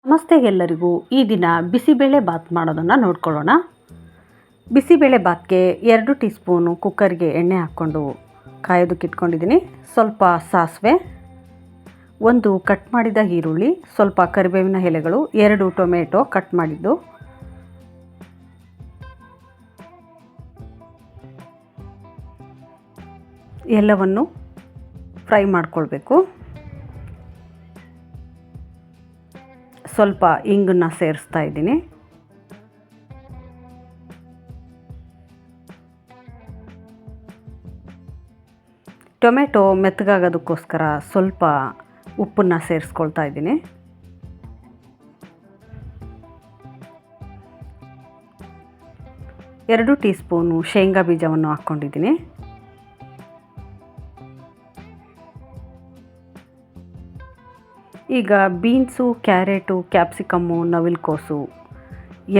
ನಮಸ್ತೆ ಎಲ್ಲರಿಗೂ. ಈ ದಿನ ಬಿಸಿಬೇಳೆ ಬಾತ್ ಮಾಡೋದನ್ನು ನೋಡ್ಕೊಳ್ಳೋಣ. ಬಿಸಿಬೇಳೆ ಬಾತ್ಗೆ 2 ಟೀ ಸ್ಪೂನು ಕುಕ್ಕರ್ಗೆ ಎಣ್ಣೆ ಹಾಕ್ಕೊಂಡು ಕಾಯೋದಕ್ಕೆ ಇಟ್ಕೊಂಡಿದ್ದೀನಿ. ಸ್ವಲ್ಪ ಸಾಸಿವೆ, 1 ಕಟ್ ಮಾಡಿದ ಈರುಳ್ಳಿ, ಸ್ವಲ್ಪ ಕರಿಬೇವಿನ ಎಲೆಗಳು, 2 ಟೊಮೆಟೊ ಕಟ್ ಮಾಡಿದ್ದು, ಎಲ್ಲವನ್ನು ಫ್ರೈ ಮಾಡ್ಕೊಳ್ಬೇಕು. ಸ್ವಲ್ಪ ಇಂಗನ್ನು ಸೇರಿಸ್ತಾ ಇದ್ದೀನಿ. ಟೊಮೆಟೊ ಮೆತ್ತಗಾಗೋದಕ್ಕೋಸ್ಕರ ಸ್ವಲ್ಪ ಉಪ್ಪನ್ನು ಸೇರಿಸ್ಕೊಳ್ತಾ ಇದ್ದೀನಿ. ಎರಡು ಟೀ ಸ್ಪೂನು ಶೇಂಗಾ ಬೀಜವನ್ನು ಹಾಕ್ಕೊಂಡಿದ್ದೀನಿ. ಈಗ ಬೀನ್ಸು, ಕ್ಯಾರೆಟು, ಕ್ಯಾಪ್ಸಿಕಮ್ಮು, ನವಿಲುಕೋಸು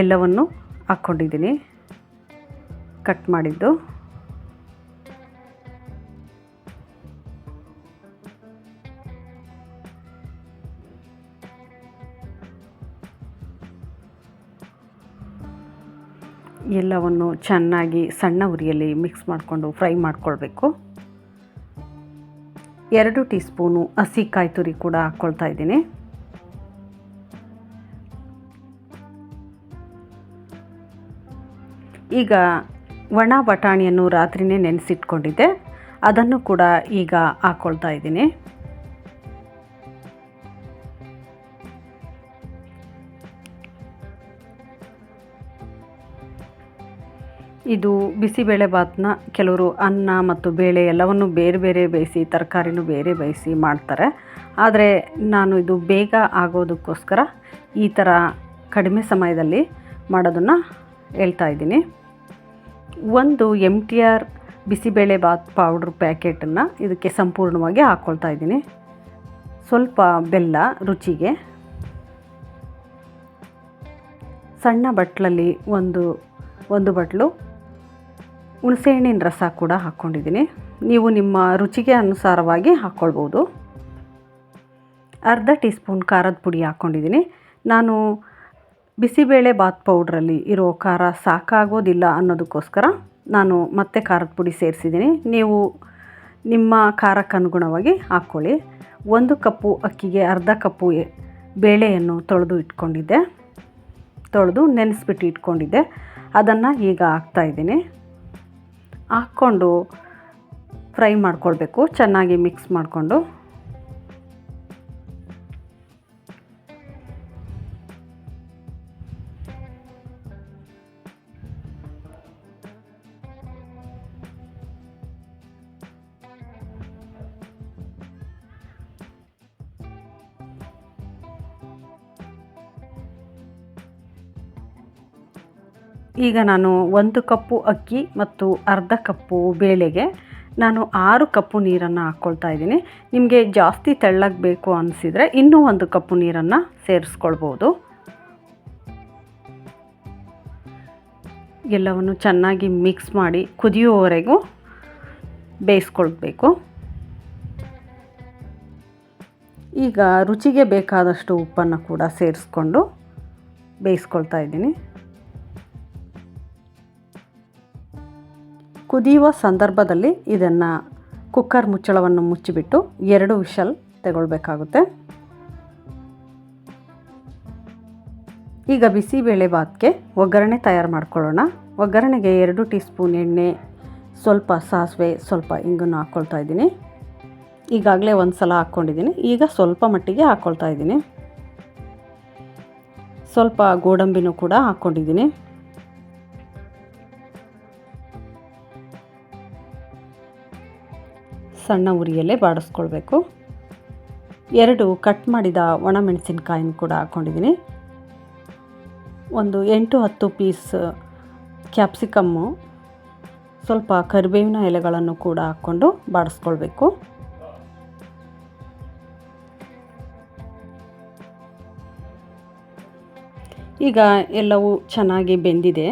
ಎಲ್ಲವನ್ನು ಹಾಕ್ಕೊಂಡಿದ್ದೀನಿ ಕಟ್ ಮಾಡಿದ್ದು. ಎಲ್ಲವನ್ನು ಚೆನ್ನಾಗಿ ಸಣ್ಣ ಉರಿಯಲ್ಲಿ ಮಿಕ್ಸ್ ಮಾಡಿಕೊಂಡು ಫ್ರೈ ಮಾಡ್ಕೊಳ್ಬೇಕು. 2 ಟೀ ಸ್ಪೂನು ಹಸಿ ಕಾಯಿ ತುರಿ ಕೂಡ ಹಾಕ್ಕೊಳ್ತಾ ಇದ್ದೀನಿ. ಈಗ ಒಣ ಬಟಾಣಿಯನ್ನು ರಾತ್ರಿನೇ ನೆನೆಸಿಟ್ಕೊಂಡಿದ್ದೆ, ಅದನ್ನು ಕೂಡ ಈಗ ಹಾಕ್ಕೊಳ್ತಾ ಇದ್ದೀನಿ. ಇದು ಬಿಸಿಬೇಳೆ ಬಾತನ್ನ ಕೆಲವರು ಅನ್ನ ಮತ್ತು ಬೇಳೆ ಎಲ್ಲವನ್ನು ಬೇರೆ ಬೇರೆ ಬೇಯಿಸಿ, ತರಕಾರಿನೂ ಬೇರೆ ಬೇಯಿಸಿ ಮಾಡ್ತಾರೆ. ಆದರೆ ನಾನು ಇದು ಬೇಗ ಆಗೋದಕ್ಕೋಸ್ಕರ ಈ ಥರ ಕಡಿಮೆ ಸಮಯದಲ್ಲಿ ಮಾಡೋದನ್ನು ಹೇಳ್ತಾ ಇದ್ದೀನಿ. 1 MTR ಬಿಸಿಬೇಳೆ ಬಾತ್ ಪೌಡ್ರ್ ಪ್ಯಾಕೆಟನ್ನು ಇದಕ್ಕೆ ಸಂಪೂರ್ಣವಾಗಿ ಹಾಕ್ಕೊಳ್ತಾ ಇದ್ದೀನಿ. ಸ್ವಲ್ಪ ಬೆಲ್ಲ ರುಚಿಗೆ, ಸಣ್ಣ ಬಟ್ಲಲ್ಲಿ ಒಂದು ಬಟ್ಲು ಹುಣಸೆಹಣ್ಣಿನ ರಸ ಕೂಡ ಹಾಕ್ಕೊಂಡಿದ್ದೀನಿ. ನೀವು ನಿಮ್ಮ ರುಚಿಗೆ ಅನುಸಾರವಾಗಿ ಹಾಕ್ಕೊಳ್ಬೋದು. ಅರ್ಧ ಟೀ ಸ್ಪೂನ್ ಖಾರದ ಪುಡಿ ಹಾಕ್ಕೊಂಡಿದ್ದೀನಿ. ನಾನು ಬಿಸಿಬೇಳೆ ಬಾತ್ ಪೌಡ್ರಲ್ಲಿ ಇರೋ ಖಾರ ಸಾಕಾಗೋದಿಲ್ಲ ಅನ್ನೋದಕ್ಕೋಸ್ಕರ ನಾನು ಮತ್ತೆ ಖಾರದ ಪುಡಿ ಸೇರಿಸಿದ್ದೀನಿ. ನೀವು ನಿಮ್ಮ ಖಾರಕ್ಕೆ ಅನುಗುಣವಾಗಿ ಹಾಕ್ಕೊಳ್ಳಿ. 1 ಕಪ್ಪು ಅಕ್ಕಿಗೆ ಅರ್ಧ ಕಪ್ಪು ಬೇಳೆಯನ್ನು ತೊಳೆದು ನೆನೆಸ್ಬಿಟ್ಟು ಇಟ್ಕೊಂಡಿದ್ದೆ. ಅದನ್ನು ಈಗ ಹಾಕ್ತಾಯಿದ್ದೀನಿ. ಹಾಕ್ಕೊಂಡು ಫ್ರೈ ಮಾಡ್ಕೊಳ್ಬೇಕು, ಚೆನ್ನಾಗಿ ಮಿಕ್ಸ್ ಮಾಡಿಕೊಂಡು. ಈಗ ನಾನು 1 ಕಪ್ಪು ಅಕ್ಕಿ ಮತ್ತು ಅರ್ಧ ಕಪ್ಪು ಬೇಳೆಗೆ ನಾನು 6 ಕಪ್ಪು ನೀರನ್ನು ಹಾಕ್ಕೊಳ್ತಾ ಇದ್ದೀನಿ. ನಿಮಗೆ ಜಾಸ್ತಿ ತೆಳ್ಳಗೆ ಬೇಕು ಅನಿಸಿದರೆ ಇನ್ನೂ 1 ಕಪ್ಪು ನೀರನ್ನು ಸೇರಿಸ್ಕೊಳ್ಬೋದು. ಎಲ್ಲವನ್ನು ಚೆನ್ನಾಗಿ ಮಿಕ್ಸ್ ಮಾಡಿ ಕುದಿಯುವವರೆಗೂ ಬೇಯಿಸ್ಕೊಳ್ಬೇಕು. ಈಗ ರುಚಿಗೆ ಬೇಕಾದಷ್ಟು ಉಪ್ಪನ್ನು ಕೂಡ ಸೇರಿಸ್ಕೊಂಡು ಬೇಯಿಸ್ಕೊಳ್ತಾ ಇದ್ದೀನಿ. ಕುದಿಯುವ ಸಂದರ್ಭದಲ್ಲಿ ಇದನ್ನು ಕುಕ್ಕರ್ ಮುಚ್ಚಳವನ್ನು ಮುಚ್ಚಿಬಿಟ್ಟು 2 ವಿಷಲ್ ತಗೊಳ್ಬೇಕಾಗುತ್ತೆ. ಈಗ ಬಿಸಿಬೇಳೆ ಬಾತ್ಗೆ ಒಗ್ಗರಣೆ ತಯಾರು ಮಾಡ್ಕೊಳ್ಳೋಣ. ಒಗ್ಗರಣೆಗೆ 2 ಟೀ ಸ್ಪೂನ್ ಎಣ್ಣೆ, ಸ್ವಲ್ಪ ಸಾಸಿವೆ, ಸ್ವಲ್ಪ ಇಂಗನ್ನು ಹಾಕ್ಕೊಳ್ತಾ ಇದ್ದೀನಿ. ಈಗಾಗಲೇ ಒಂದು ಸಲ ಹಾಕ್ಕೊಂಡಿದ್ದೀನಿ. ಈಗ ಸ್ವಲ್ಪ ಮಟ್ಟಿಗೆ ಹಾಕ್ಕೊಳ್ತಾ ಇದ್ದೀನಿ. ಸ್ವಲ್ಪ ಗೋಡಂಬಿನೂ ಕೂಡ ಹಾಕ್ಕೊಂಡಿದ್ದೀನಿ. ಸಣ್ಣ ಉರಿಯಲ್ಲೇ ಬಾಡಿಸ್ಕೊಳ್ಬೇಕು. 2 ಕಟ್ ಮಾಡಿದ ಒಣಮೆಣಸಿನ್ಕಾಯಿನ ಕೂಡ ಹಾಕ್ಕೊಂಡಿದ್ದೀನಿ. ಒಂದು 8-10 ಪೀಸ್ ಕ್ಯಾಪ್ಸಿಕಮ್ಮು, ಸ್ವಲ್ಪ ಕರಿಬೇವಿನ ಎಲೆಗಳನ್ನು ಕೂಡ ಹಾಕ್ಕೊಂಡು ಬಾಡಿಸ್ಕೊಳ್ಬೇಕು. ಈಗ ಎಲ್ಲವೂ ಚೆನ್ನಾಗಿ ಬೆಂದಿದೆ,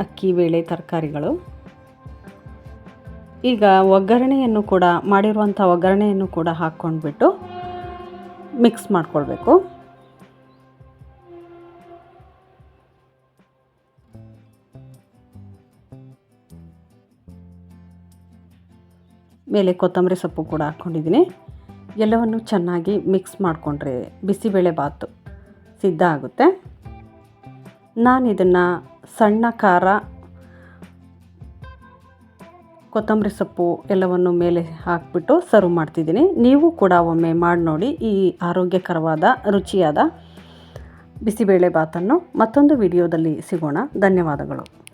ಅಕ್ಕಿ, ಬೇಳೆ, ತರಕಾರಿಗಳು. ಈಗ ಒಗ್ಗರಣೆಯನ್ನು ಕೂಡ ಮಾಡಿರುವಂಥ ಒಗ್ಗರಣೆಯನ್ನು ಕೂಡ ಹಾಕ್ಕೊಂಡ್ಬಿಟ್ಟು ಮಿಕ್ಸ್ ಮಾಡ್ಕೊಳ್ಬೇಕು. ಮೇಲೆ ಕೊತ್ತಂಬರಿ ಸೊಪ್ಪು ಕೂಡ ಹಾಕ್ಕೊಂಡಿದ್ದೀನಿ. ಎಲ್ಲವನ್ನು ಚೆನ್ನಾಗಿ ಮಿಕ್ಸ್ ಮಾಡಿಕೊಂಡ್ರೆ ಬಿಸಿಬೇಳೆಬಾತು ಸಿದ್ಧ ಆಗುತ್ತೆ. ನಾನು ಇದನ್ನು ಸಣ್ಣ ಖಾರ, ಕೊತ್ತಂಬರಿ ಸೊಪ್ಪು ಎಲ್ಲವನ್ನು ಮೇಲೆ ಹಾಕಿಬಿಟ್ಟು ಸರ್ವ್ ಮಾಡ್ತಿದ್ದೀನಿ. ನೀವು ಕೂಡ ಒಮ್ಮೆ ಮಾಡಿ ನೋಡಿ ಈ ಆರೋಗ್ಯಕರವಾದ ರುಚಿಯಾದ ಬಿಸಿಬೇಳೆಬಾತನ್ನು. ಮತ್ತೊಂದು ವಿಡಿಯೋದಲ್ಲಿ ಸಿಗೋಣ. ಧನ್ಯವಾದಗಳು.